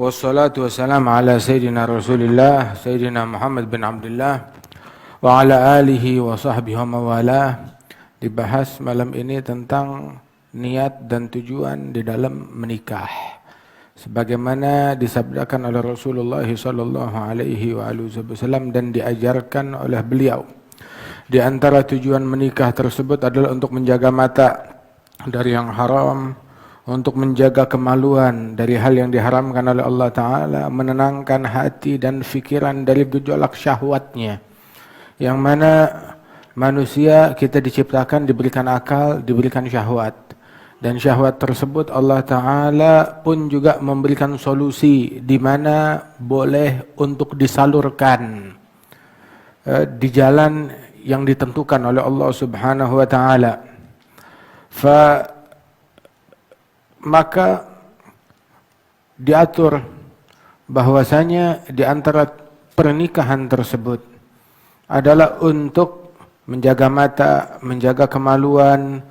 Wassalatu wassalamu ala Sayyidina Rasulillah Sayyidina Muhammad bin Abdullah wa ala alihi wa sahbihi wa mawalah. Dibahas malam ini tentang niat dan tujuan di dalam menikah, sebagaimana disabdakan oleh Rasulullah sallallahu alaihi wasallam dan diajarkan oleh beliau. Di antara tujuan menikah tersebut adalah untuk menjaga mata dari yang haram, untuk menjaga kemaluan dari hal yang diharamkan oleh Allah Ta'ala, menenangkan hati dan fikiran dari gejolak syahwatnya, yang mana manusia kita diciptakan, diberikan akal, diberikan syahwat, dan syahwat tersebut Allah Ta'ala pun juga memberikan solusi di mana boleh untuk disalurkan di jalan yang ditentukan oleh Allah Subhanahu wa Ta'ala. Maka diatur bahwasanya di antara pernikahan tersebut adalah untuk menjaga mata, menjaga kemaluan,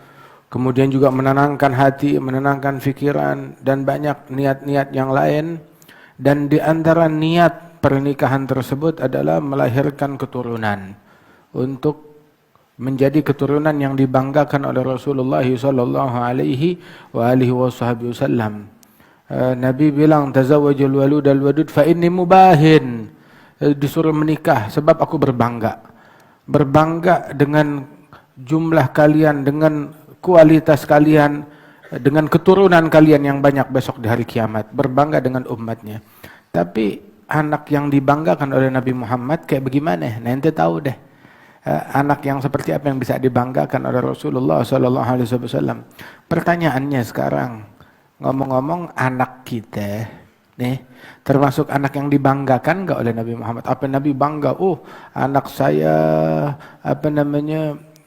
kemudian juga menenangkan hati, menenangkan fikiran, dan banyak niat-niat yang lain. Dan di antara niat pernikahan tersebut adalah melahirkan keturunan, untuk menjadi keturunan yang dibanggakan oleh Rasulullah sallallahu alaihi wasallam. Nabi bilang, tazawwajul walud al wadud fa inni mubahin. Disuruh menikah sebab aku berbangga. Berbangga dengan jumlah kalian, dengan kualitas kalian, dengan keturunan kalian yang banyak besok di hari kiamat. Berbangga dengan umatnya. Tapi anak yang dibanggakan oleh Nabi Muhammad kayak bagaimana? Nanti tahu deh. Anak yang seperti apa yang bisa dibanggakan oleh Rasulullah sallallahu alaihi wasallam. Pertanyaannya sekarang, ngomong-ngomong anak kita nih termasuk anak yang dibanggakan enggak oleh Nabi Muhammad? Apa Nabi bangga? Oh, anak saya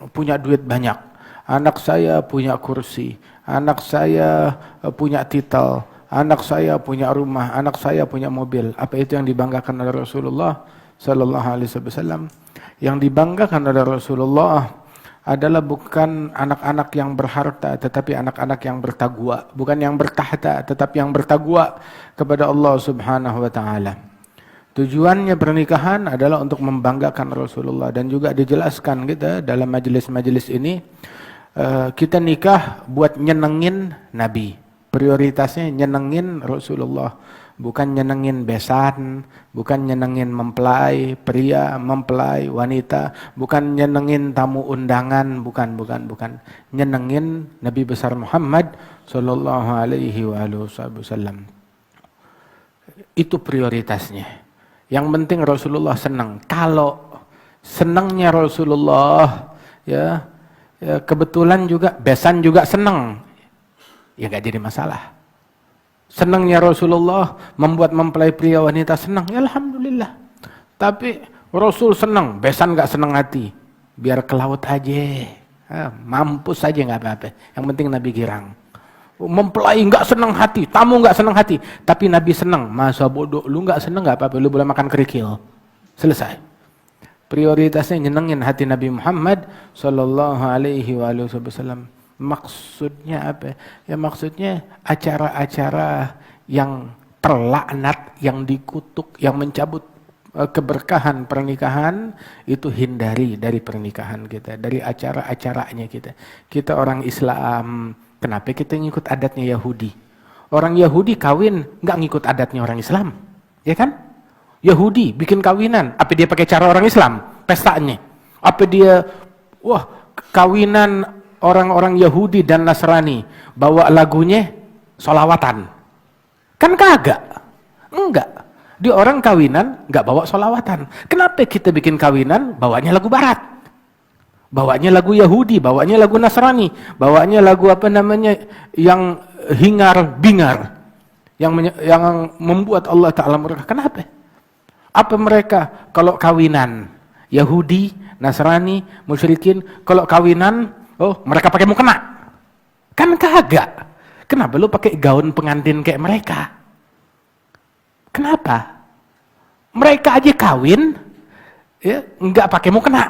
punya duit banyak. Anak saya punya kursi. Anak saya punya titel. Anak saya punya rumah. Anak saya punya mobil. Apa itu yang dibanggakan oleh Rasulullah sallallahu alaihi wasallam? Yang dibanggakan oleh Rasulullah adalah bukan anak-anak yang berharta, tetapi anak-anak yang bertakwa. Bukan yang bertahta, tetapi yang bertakwa kepada Allah Subhanahu wa Ta'ala. Tujuannya pernikahan adalah untuk membanggakan Rasulullah, dan juga dijelaskan kita dalam majelis-majelis ini, kita nikah buat nyenengin Nabi. Prioritasnya nyenengin Rasulullah, bukan nyenengin besan, bukan nyenengin mempelai pria, mempelai wanita, bukan nyenengin tamu undangan, bukan. Nyenengin Nabi besar Muhammad sallallahu alaihi wasallam. Itu prioritasnya. Yang penting Rasulullah senang. Kalau senangnya Rasulullah ya kebetulan juga besan juga senang, ya gak jadi masalah. Senangnya Rasulullah membuat mempelai pria wanita senang, ya alhamdulillah. Tapi Rasul senang, besan gak senang hati, biar ke laut aja, mampus aja gak apa-apa. Yang penting Nabi girang. Mempelai gak senang hati, tamu gak senang hati, tapi Nabi senang. Masa bodoh, lu gak senang gak apa-apa, lu boleh makan kerikil. Selesai. Prioritasnya nyenengin hati Nabi Muhammad sallallahu alaihi wasallam. Maksudnya apa? Ya maksudnya acara-acara yang terlaknat, yang dikutuk, yang mencabut keberkahan pernikahan, itu hindari dari pernikahan kita, dari acara-acaranya kita. Kita orang Islam, kenapa kita ngikut adatnya Yahudi? Orang Yahudi kawin nggak ngikut adatnya orang Islam, ya kan? Yahudi bikin kawinan, apa dia pakai cara orang Islam? Pestanya. Apa dia, kawinan orang-orang Yahudi dan Nasrani bawa lagunya solawatan? Kan kagak. Enggak. Dia orang kawinan nggak bawa solawatan. Kenapa kita bikin kawinan bawanya lagu barat? Bawanya lagu Yahudi, bawanya lagu Nasrani, bawanya lagu yang hingar-bingar, yang membuat Allah Ta'ala murka. Kenapa? Apa mereka kalau kawinan Yahudi, Nasrani, musyrikin, kalau kawinan mereka pakai mukena? Kan kagak. Kenapa lu pakai gaun pengantin kayak mereka? Kenapa? Mereka aja kawin ya enggak pakai mukena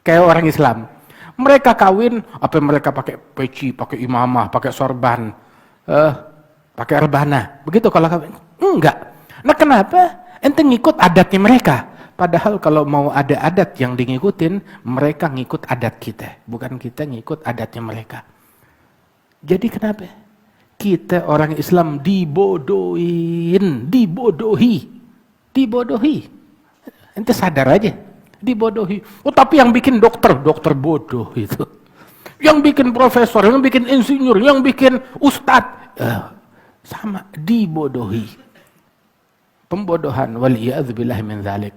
kayak orang Islam. Mereka kawin apa mereka pakai peci, pakai imamah, pakai sorban. pakai rebana. Begitu kalau kawin? Enggak. Nah kenapa? Ente ngikut adatnya mereka. Padahal kalau mau ada adat yang ngikutin, mereka ngikut adat kita. Bukan kita ngikut adatnya mereka. Jadi kenapa? Kita orang Islam dibodohi. Ente sadar aja. Dibodohi. Oh tapi yang bikin dokter bodoh itu. Yang bikin profesor, yang bikin insinyur, yang bikin ustadz. Sama, dibodohi. Pembodohan. Waliyadzubillah min dzalik.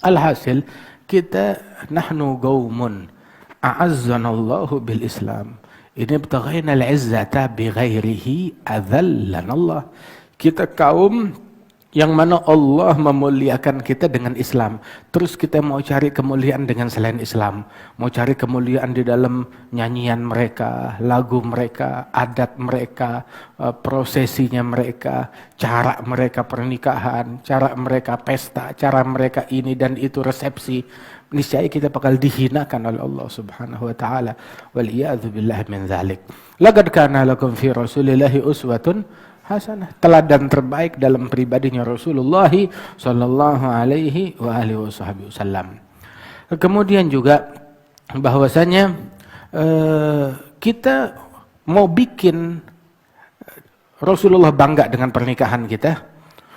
Alhasil, kita nahnu qaumun a'azzanallahu bil Islam. Ini ibtaghaina al-izzata bighairihi adhallanallah. Kita kaum yang mana Allah memuliakan kita dengan Islam. Terus kita mau cari kemuliaan dengan selain Islam. Mau cari kemuliaan di dalam nyanyian mereka, lagu mereka, adat mereka, prosesinya mereka, cara mereka pernikahan, cara mereka pesta, cara mereka ini dan itu resepsi. Niscaya kita bakal dihinakan oleh Allah Subhanahu wa taala. Wal iyadzu billahi min dzalik. Laqad kana lakum fi Rasulillahi uswatun hasanah, teladan terbaik dalam pribadinya Rasulullah sallallahu alaihi wa alihi wasallam. Kemudian juga bahwasanya kita mau bikin Rasulullah bangga dengan pernikahan kita,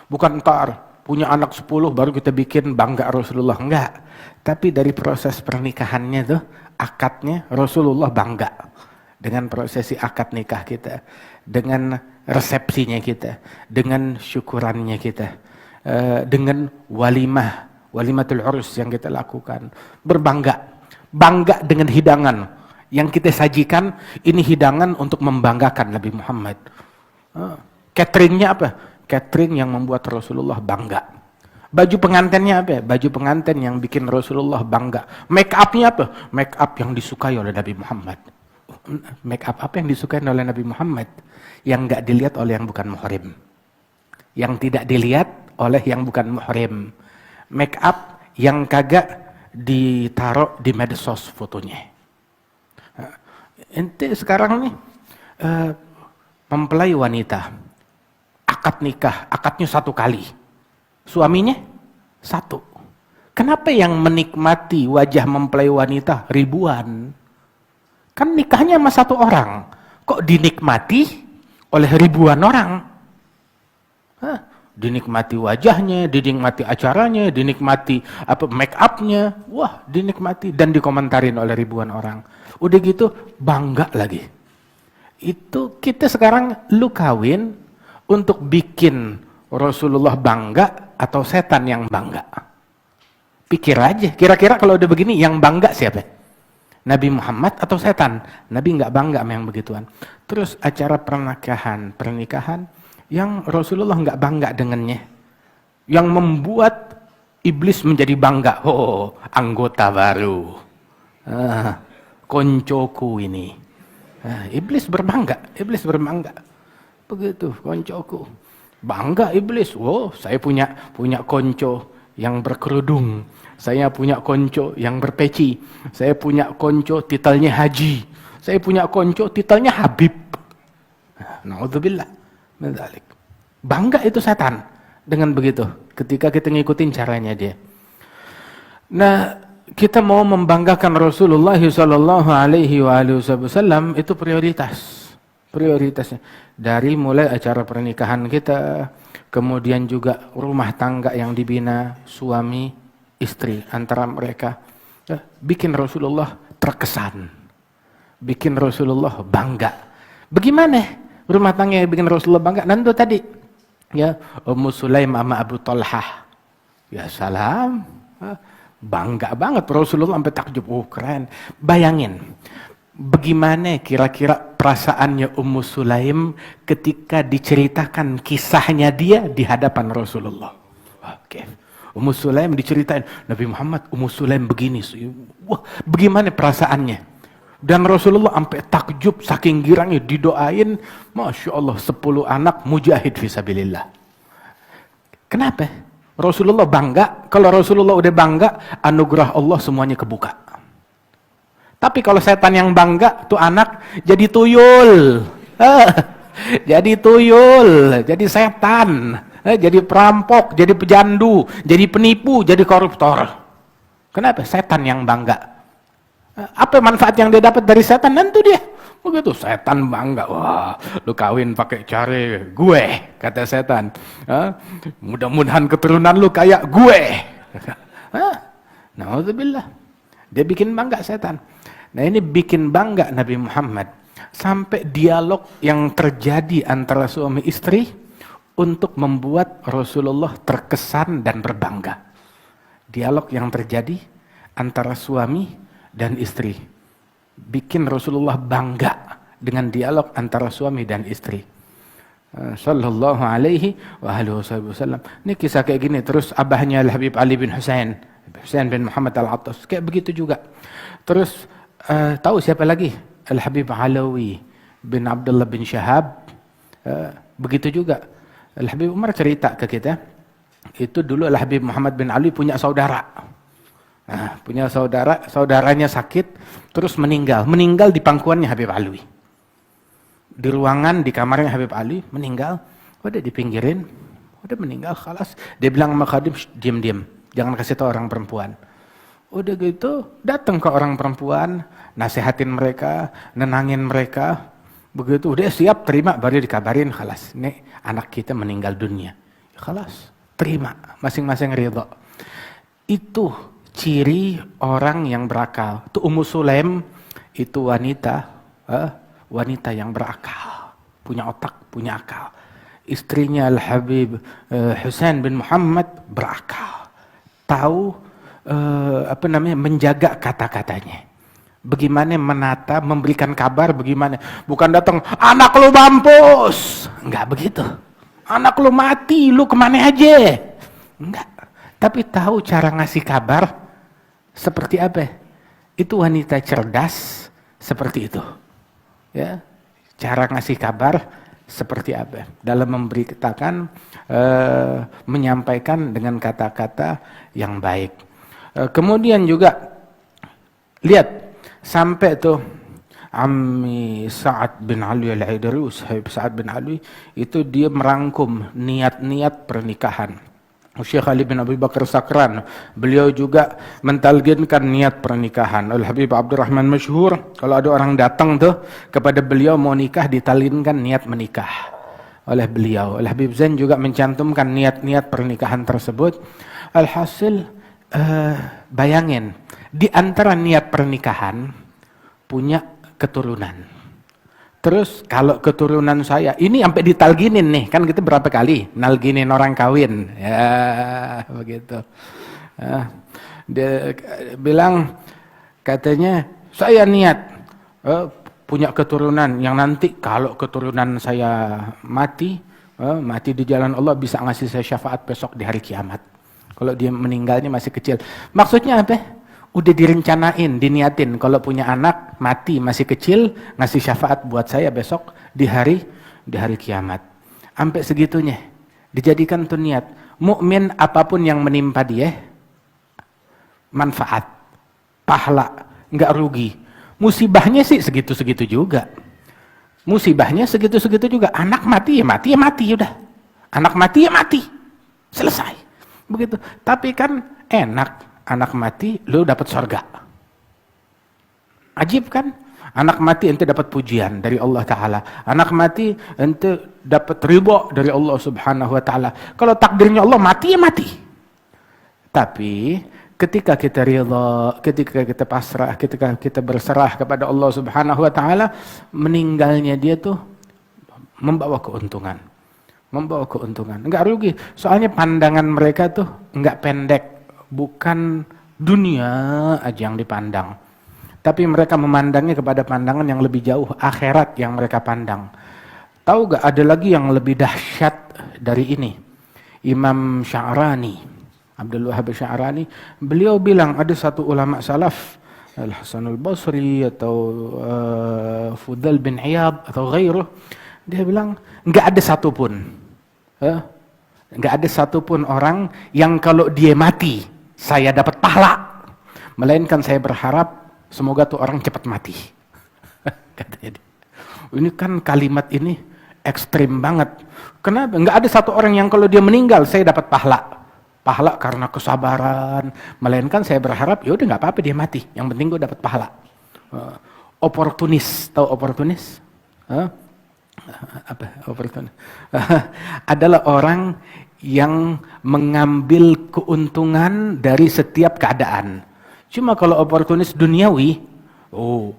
bukan ntar punya anak 10 baru kita bikin bangga Rasulullah, enggak. Tapi dari proses pernikahannya tuh, akadnya Rasulullah bangga dengan prosesi akad nikah kita, dengan resepsinya kita, dengan syukurannya kita, dengan walimatul urus yang kita lakukan, bangga dengan hidangan yang kita sajikan. Ini hidangan untuk membanggakan Nabi Muhammad. Cateringnya apa? Catering yang membuat Rasulullah bangga. Baju pengantinnya apa? Baju pengantin yang bikin Rasulullah bangga. Make upnya apa? Make up yang disukai oleh Nabi Muhammad. Make up apa yang disukai oleh Nabi Muhammad? Yang enggak dilihat oleh yang bukan muhrim. Yang tidak dilihat oleh yang bukan muhrim. Make up yang kagak ditaruh di medsos fotonya. Ente sekarang nih mempelai wanita, akad nikah, akadnya 1 kali. Suaminya 1. Kenapa yang menikmati wajah mempelai wanita ribuan? Kan nikahnya sama 1 orang. Kok dinikmati oleh ribuan orang? Dinikmati wajahnya, dinikmati acaranya, dinikmati make up-nya. Wah, dinikmati dan dikomentarin oleh ribuan orang. Udah gitu bangga lagi. Itu kita sekarang lu kawin untuk bikin Rasulullah bangga atau setan yang bangga? Pikir aja, kira-kira kalau udah begini yang bangga siapa? Nabi Muhammad atau setan? Nabi nggak bangga sama yang begituan. Terus acara pernikahan yang Rasulullah nggak bangga dengannya, yang membuat iblis menjadi bangga. Oh, anggota baru, koncoku ini. Iblis berbangga. Begitu, koncoku. Bangga iblis. Oh, saya punya konco yang berkerudung. Saya punya konco yang berpeci. Saya punya konco titelnya haji. Saya punya konco titelnya Habib. Na'udzubillah min dzalik. Bangga itu setan dengan begitu ketika kita ngikutin caranya dia. Nah, kita mau membanggakan Rasulullah sallallahu alaihi wasallam itu prioritasnya. Dari mulai acara pernikahan kita, kemudian juga rumah tangga yang dibina suami istri antara mereka, bikin Rasulullah terkesan, bikin Rasulullah bangga. Bagaimana rumah tangga yang bikin Rasulullah bangga? Nanti tadi ya, Ummu Sulaim sama Abu Talhah, ya salam, bangga banget Rasulullah sampai takjub. Oh keren. Bayangin bagaimana kira-kira perasaannya Ummu Sulaim ketika diceritakan kisahnya dia di hadapan Rasulullah. Oke. Ummu Sulaim diceritain Nabi Muhammad, Ummu Sulaim begini. Wah, bagaimana perasaannya? Dan Rasulullah sampai takjub saking girangnya, didoain, Masya Allah 10 anak mujahid fisabilillah. Kenapa? Rasulullah bangga. Kalau Rasulullah udah bangga, anugerah Allah semuanya kebuka. Tapi kalau setan yang bangga, tuh anak jadi tuyul. jadi tuyul, jadi setan, jadi perampok, jadi pejandu, jadi penipu, jadi koruptor. Kenapa? Setan yang bangga. Apa manfaat yang dia dapat dari setan? Tentu dia. Begitu setan bangga, wah lu kawin pakai cara gue, kata setan. Mudah-mudahan keturunan lu kayak gue. Na'udzubillah. Dia bikin bangga setan. Nah ini bikin bangga Nabi Muhammad. Sampai dialog yang terjadi antara suami istri untuk membuat Rasulullah terkesan dan berbangga. Dialog yang terjadi antara suami dan istri bikin Rasulullah bangga dengan dialog antara suami dan istri. Sallallahu alaihi wa alihi wasallam. Ini kisah kayak gini. Terus abahnya Al-Habib Ali bin Husain bin Muhammad Al-Attas kayak begitu juga. Terus tahu siapa lagi? Al-Habib Alawi bin Abdullah bin Syahab. Begitu juga. Al-Habib Umar cerita ke kita, itu dulu Al-Habib Muhammad bin Ali punya saudara. Punya saudaranya sakit, terus meninggal di pangkuannya Habib Alwi. Di ruangan, di kamarnya Habib Ali, meninggal, udah dipinggirin, udah meninggal, khalas. Dia bilang sama khadim, diam-diam, jangan kasih tahu orang perempuan. Udah gitu, datang ke orang perempuan, nasihatin mereka, nenangin mereka, begitu, udah siap, terima, baru dikabarin, khalas, nih anak kita meninggal dunia. Khalas, terima, masing-masing ridho. Itu ciri orang yang berakal. Itu Ummu Sulaim, itu wanita yang berakal, punya otak, punya akal. Istrinya Al-Habib Husain bin Muhammad berakal, tahu menjaga kata-katanya. Bagaimana menata, memberikan kabar, bagaimana. Bukan datang, anak lu mampus. Enggak begitu. Anak lu mati, lu kemana aja. Enggak. Tapi tahu cara ngasih kabar seperti apa? Itu wanita cerdas seperti itu. Ya, cara ngasih kabar seperti apa? Dalam memberitakan, menyampaikan dengan kata-kata yang baik. Kemudian juga lihat sampai tuh Ammi Sa'ad bin Ali Al-Haidari, Sahib Sa'ad bin Ali, itu dia merangkum niat-niat pernikahan. Syekh Ali bin Abi Bakar Sakran, beliau juga mentalginkan niat pernikahan. Al-Habib Abdurrahman Masyhur, kalau ada orang datang tuh kepada beliau mau nikah, ditalginkan niat menikah oleh beliau. Al-Habib Zain juga mencantumkan niat-niat pernikahan tersebut. Alhasil, bayangin, di antara niat pernikahan punya keturunan. Terus kalau keturunan saya, ini sampai ditalginin nih, kan kita berapa kali nalginin orang kawin, ya begitu. Dia bilang, katanya saya niat punya keturunan yang nanti kalau keturunan saya mati di jalan Allah bisa ngasih saya syafaat besok di hari kiamat. Kalau dia meninggalnya masih kecil, maksudnya apa? Udah direncanain, diniatin, kalau punya anak mati masih kecil, ngasih syafaat buat saya besok di hari kiamat. Sampai segitunya dijadikan tuh niat. Mukmin apapun yang menimpa dia, manfaat, pahala, nggak rugi. Musibahnya sih segitu-segitu juga. Musibahnya segitu-segitu juga. Anak mati ya mati, udah. Anak mati ya mati, selesai. Begitu. Tapi kan enak. Anak mati, lu dapat surga. Ajib kan? Anak mati ente dapat pujian dari Allah Ta'ala. Anak mati ente dapat ridho dari Allah Subhanahu Wa Ta'ala. Kalau takdirnya Allah mati ya mati. Tapi ketika kita ridho, ketika kita pasrah, ketika kita berserah kepada Allah Subhanahu Wa Ta'ala, meninggalnya dia tuh membawa keuntungan. Membawa keuntungan. Enggak rugi. Soalnya pandangan mereka tuh enggak pendek. Bukan dunia aja yang dipandang, tapi mereka memandangnya kepada pandangan yang lebih jauh, akhirat yang mereka pandang. Tahu gak ada lagi yang lebih dahsyat dari ini? Imam Sya'rani, Abdul Wahhab Sya'rani, beliau bilang ada satu ulama salaf, Al-Hasan Al-Basri atau Fudail bin Iyad atau ghairuh, dia bilang nggak ada satupun orang yang kalau dia mati saya dapat pahala, melainkan saya berharap semoga tuh orang cepat mati. Katanya dia. Ini kan kalimat ini ekstrim banget. Kenapa? Nggak ada satu orang yang kalau dia meninggal saya dapat pahala karena kesabaran. Melainkan saya berharap ya udah nggak apa-apa dia mati. Yang penting gue dapat pahala. Oportunis, tahu oportunis? Apa oportunis? Adalah orang yang mengambil keuntungan dari setiap keadaan. Cuma kalau oportunis duniawi,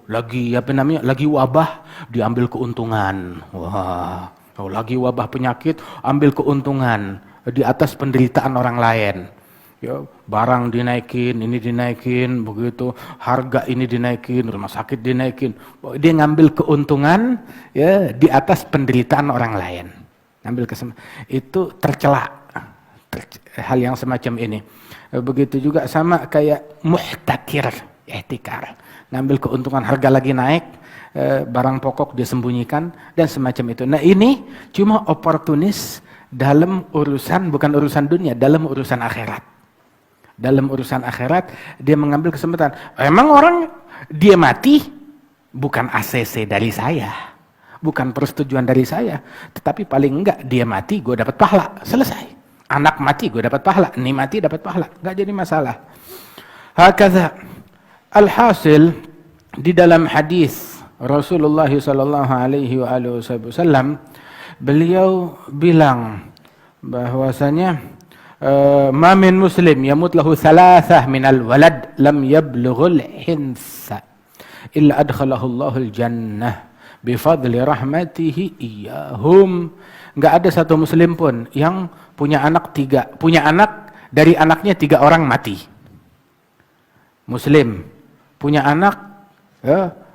lagi wabah diambil keuntungan. Wah, lagi wabah penyakit ambil keuntungan di atas penderitaan orang lain. Ya, barang dinaikin, ini dinaikin, begitu harga ini dinaikin, rumah sakit dinaikin. Dia ngambil keuntungan ya di atas penderitaan orang lain. Ngambil itu tercela. Hal yang semacam ini. Begitu juga sama kayak muhtakir, ihtikar. Ngambil keuntungan harga lagi naik, barang pokok disembunyikan dan semacam itu. Nah, ini cuma oportunis dalam urusan, bukan urusan dunia, dalam urusan akhirat. Dalam urusan akhirat dia mengambil kesempatan. Emang orang dia mati bukan ACC dari saya, bukan persetujuan dari saya, tetapi paling enggak dia mati gue dapat pahala, selesai. Anak mati gue dapat pahala, ini mati dapat pahala, enggak jadi masalah. Hakadha. Alhasil di dalam hadis Rasulullah sallallahu alaihi wasallam beliau bilang bahwasanya ma min muslim yamut lahu thalathah minal walad lam yablughul hinsa illa adkhalahu Allahul jannah bifadli rahmatihi iyahum. Enggak ada satu muslim pun yang punya anak dari anaknya 3 orang mati. Muslim punya anak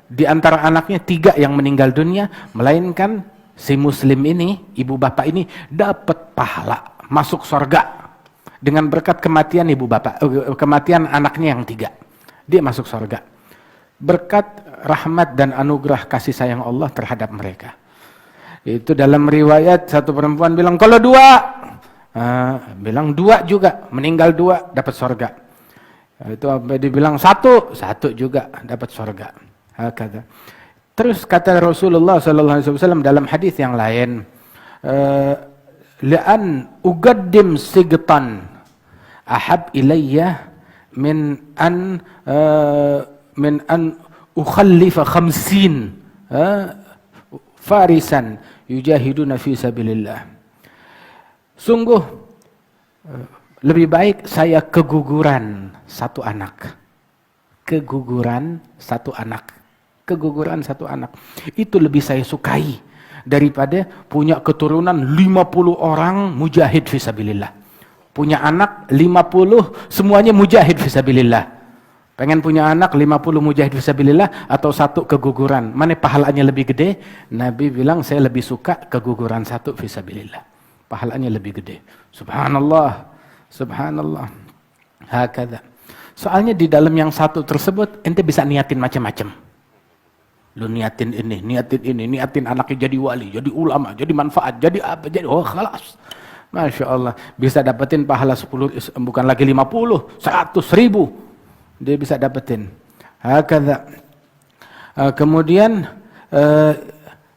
di antara anaknya 3 yang meninggal dunia, melainkan si muslim ini, ibu bapak ini dapat pahala masuk surga dengan berkat kematian kematian anaknya yang 3. Dia masuk surga. Berkat rahmat dan anugerah kasih sayang Allah terhadap mereka. Itu dalam riwayat satu perempuan bilang, kalau 2, bilang 2 juga, meninggal 2 dapat surga. Itu sampai dibilang 1 juga dapat surga. Hakata. Terus kata Rasulullah sallallahu alaihi wasallam dalam hadis yang lain, la'an ugaddim sigtan ahab ilayya min an ukhallifa 50 farisan yujahiduna fi sabilillah. Sungguh lebih baik saya keguguran 1 anak. Keguguran 1 anak. Itu lebih saya sukai daripada punya keturunan 50 orang mujahid fisabilillah. Punya anak 50 semuanya mujahid fisabilillah. Pengen punya anak 50 mujahid fisabilillah atau 1 keguguran, mana pahalanya lebih gede? Nabi bilang saya lebih suka keguguran 1 fisabilillah. Pahalanya lebih gede. Subhanallah. Hakadha. Soalnya di dalam yang 1 tersebut ente bisa niatin macam-macam. Lu niatin ini, niatin anaknya jadi wali, jadi ulama, jadi manfaat, jadi apa, jadi khalas. Masya Allah, bisa dapetin pahala 10, bukan lagi 50, 100, 1000. Dia bisa dapetin. Hakadha. Kemudian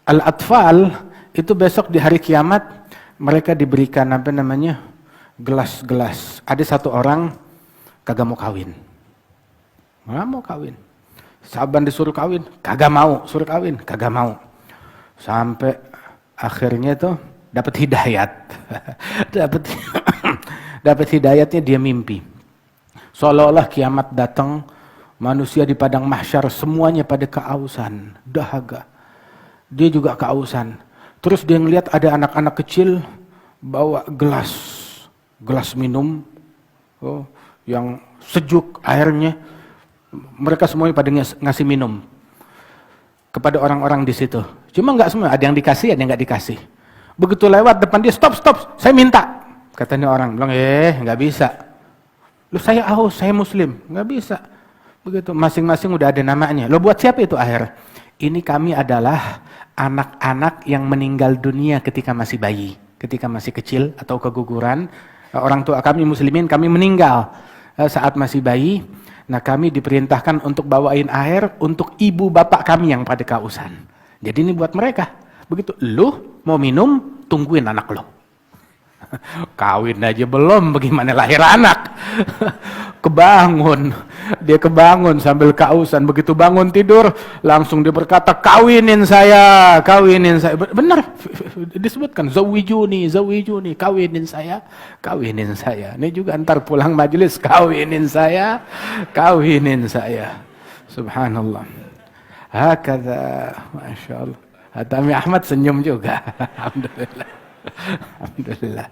al-atfal itu besok di hari kiamat mereka diberikan gelas-gelas. Ada 1 orang kagak mau kawin. Nggak mau kawin. Saban disuruh kawin, kagak mau. Suruh kawin, kagak mau. Sampai akhirnya tuh dapat hidayat. dapat hidayatnya dia mimpi. Seolah-olah kiamat datang, manusia di padang mahsyar semuanya pada keausan, dahaga. Dia juga keausan. Terus dia ngelihat ada anak-anak kecil bawa gelas minum yang sejuk airnya. Mereka semuanya pada ngasih minum kepada orang-orang di situ. Cuma nggak semua, ada yang dikasih, ada yang nggak dikasih. Begitu lewat depan dia, stop, saya minta. Katanya orang bilang, nggak bisa. Loh saya haus, saya muslim, nggak bisa. Begitu, masing-masing udah ada namanya. Loh buat siapa itu air? Ini kami adalah anak-anak yang meninggal dunia ketika masih bayi, ketika masih kecil atau keguguran. Orang tua kami muslimin, kami meninggal saat masih bayi. Nah kami diperintahkan untuk bawain air untuk ibu bapak kami yang pada kausan. Jadi ini buat mereka. Begitu lu mau minum, tungguin anak lu. Kawin aja belum, bagaimana lahir anak? Dia kebangun sambil kausan. Begitu bangun tidur, langsung dia berkata, kawinin saya. Benar, disebutkan, zawijuni, kawinin saya. Ini juga antar pulang majelis, kawinin saya. Subhanallah. Hakadha, Masya Allah. Hatami Ahmad senyum juga. Alhamdulillah.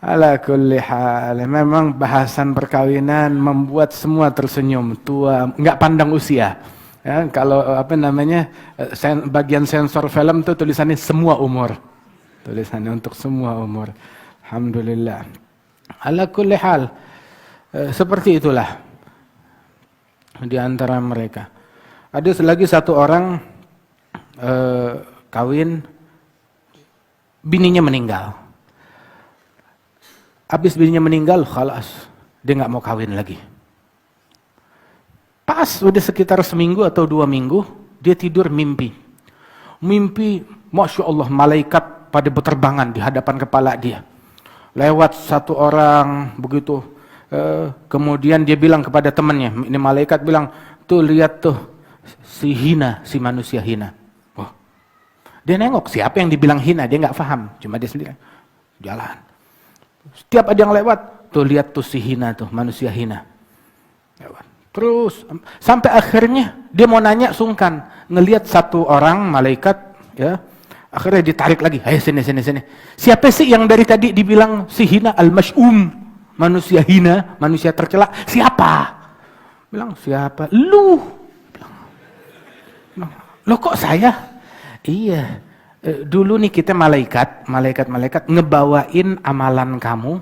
Ala kulli hal, memang bahasan perkawinan membuat semua tersenyum, tua, nggak pandang usia. Ya, kalau bagian sensor film tuh tulisannya semua umur. Tulisannya untuk semua umur. Alhamdulillah. Ala kulli hal, seperti itulah di antara mereka. Ada lagi satu orang kawin, bininya meninggal. Habis bininya meninggal, khalas, dia nggak mau kawin lagi. Pas udah sekitar seminggu atau 2 minggu, dia tidur mimpi, Masya Allah, malaikat pada berterbangan di hadapan kepala dia. Lewat satu orang begitu, kemudian dia bilang kepada temannya, ini malaikat bilang, tuh lihat tuh si manusia hina. Oh. Dia nengok, siapa yang dibilang hina, dia nggak paham, cuma dia sendiri jalan. Setiap ada yang lewat, tuh lihat tuh si hina tuh, manusia hina. Terus sampai akhirnya dia mau nanya, sungkan, ngelihat satu orang malaikat, ya. Akhirnya ditarik lagi, ayo sini. Siapa sih yang dari tadi dibilang si hina al-mash'um, manusia hina, manusia tercela? Siapa? Bilang, siapa? Lu. Lo kok saya? Iya. Dulu nih kita malaikat ngebawain amalan kamu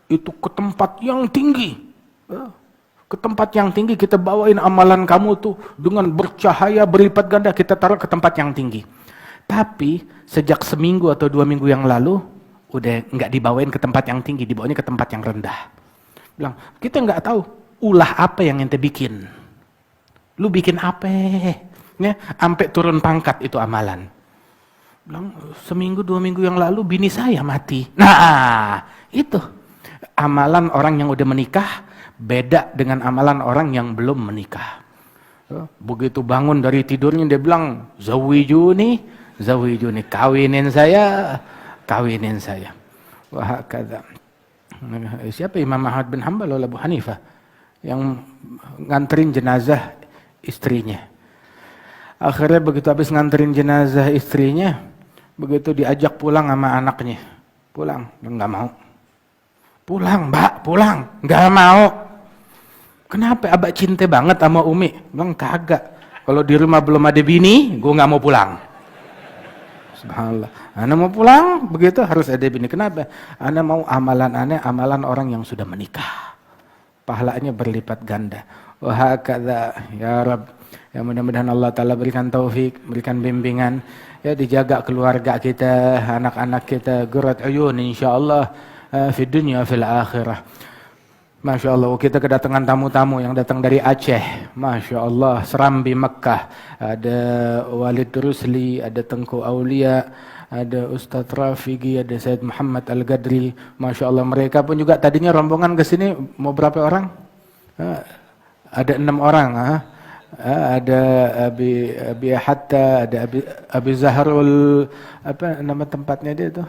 itu ke tempat yang tinggi. Ke tempat yang tinggi kita bawain amalan kamu tuh dengan bercahaya berlipat ganda, kita taruh ke tempat yang tinggi. Tapi sejak seminggu atau 2 minggu yang lalu udah nggak dibawain ke tempat yang tinggi, dibawanya ke tempat yang rendah. Bilang, kita nggak tahu ulah apa yang ente bikin. Lu bikin apa? Ya, sampai turun pangkat itu amalan. Bilang, seminggu 2 minggu yang lalu bini saya mati. Nah, itu amalan orang yang udah menikah beda dengan amalan orang yang belum menikah. Begitu bangun dari tidurnya dia bilang, zawijuni, kawinin saya. Wah, kata siapa, Imam Ahmad bin Hanbal atau Abu Hanifah yang nganterin jenazah istrinya. Akhirnya begitu habis nganterin jenazah istrinya, begitu diajak pulang sama anaknya, pulang, nggak mau. Pulang, Mbak, pulang, nggak mau. Kenapa? Abah cinta banget sama Umi. Bilang, kagak. Kalau di rumah belum ada bini, gue nggak mau pulang. Subhanallah. Ana mau pulang, begitu harus ada bini. Kenapa? Ana mau amalan orang yang sudah menikah. Pahalanya berlipat ganda. Wah, kata ya Rabb. Ya mudah-mudahan Allah Ta'ala berikan taufik, berikan bimbingan. Ya dijaga keluarga kita, anak-anak kita. Gurat ayun insyaallah fi dunya fil akhirah. Masya Allah, kita kedatangan tamu-tamu yang datang dari Aceh. Masya Allah, Serambi Mekah. Ada Walid Rusli, ada Tengku Aulia, ada Ustadz Rafigi, ada Said Muhammad Al-Gadri. Masya Allah, mereka pun juga tadinya rombongan ke sini mau berapa orang? Ada 6 orang. Ada Abi Hatta, ada Abi Zahrul, apa nama tempatnya dia itu?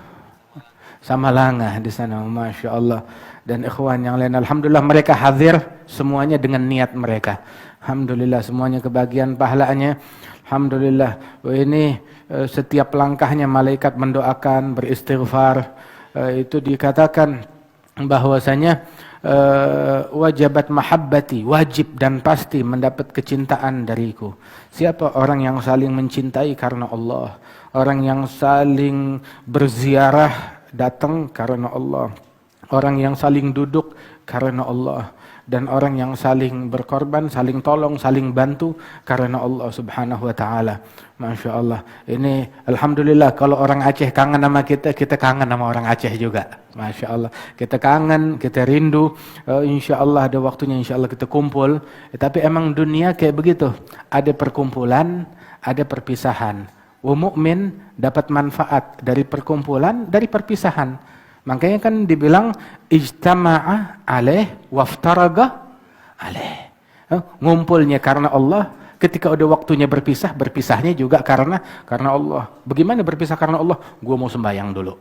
Samalanga di sana, Masya Allah. Dan ikhwan yang lain, alhamdulillah mereka hadir semuanya dengan niat mereka. Alhamdulillah semuanya kebagian pahalanya. Alhamdulillah. Ini setiap langkahnya malaikat mendoakan, beristighfar. Itu dikatakan bahwasanya wajabat mahabbati, wajib dan pasti mendapat kecintaan dariku. Siapa orang yang saling mencintai karena Allah, orang yang saling berziarah datang karena Allah, orang yang saling duduk karena Allah, dan orang yang saling berkorban, saling tolong, saling bantu karena Allah Subhanahu wa taala. Masya Allah. Ini alhamdulillah kalau orang Aceh kangen sama kita, kita kangen sama orang Aceh juga. Masya Allah. Kita kangen, kita rindu. Insya Allah ada waktunya, insya Allah kita kumpul. Tapi emang dunia kayak begitu. Ada perkumpulan, ada perpisahan. Mukmin dapat manfaat dari perkumpulan, dari perpisahan. Makanya kan dibilang ijtama'a alaih waftaraga alaih. Ngumpulnya karena Allah, ketika udah waktunya berpisah, berpisahnya juga karena Allah. Bagaimana berpisah karena Allah? Gue mau sembahyang dulu,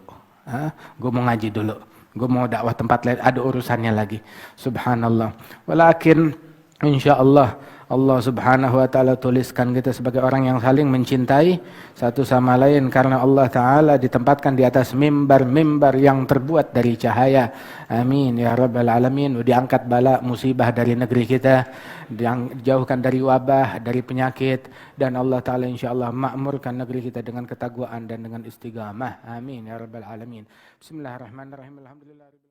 gue mau ngaji dulu, gue mau dakwah tempat lain, ada urusannya lagi. Subhanallah. Walakin insyaallah Allah subhanahu wa ta'ala tuliskan kita sebagai orang yang saling mencintai satu sama lain, karena Allah ta'ala ditempatkan di atas mimbar-mimbar yang terbuat dari cahaya. Amin ya rabbal alamin. Diangkat bala musibah dari negeri kita, dijauhkan dari wabah, dari penyakit, dan Allah ta'ala insyaallah makmurkan negeri kita dengan ketakwaan dan dengan istiqamah. Amin ya rabbal alamin. Bismillahirrahmanirrahim. Alhamdulillah.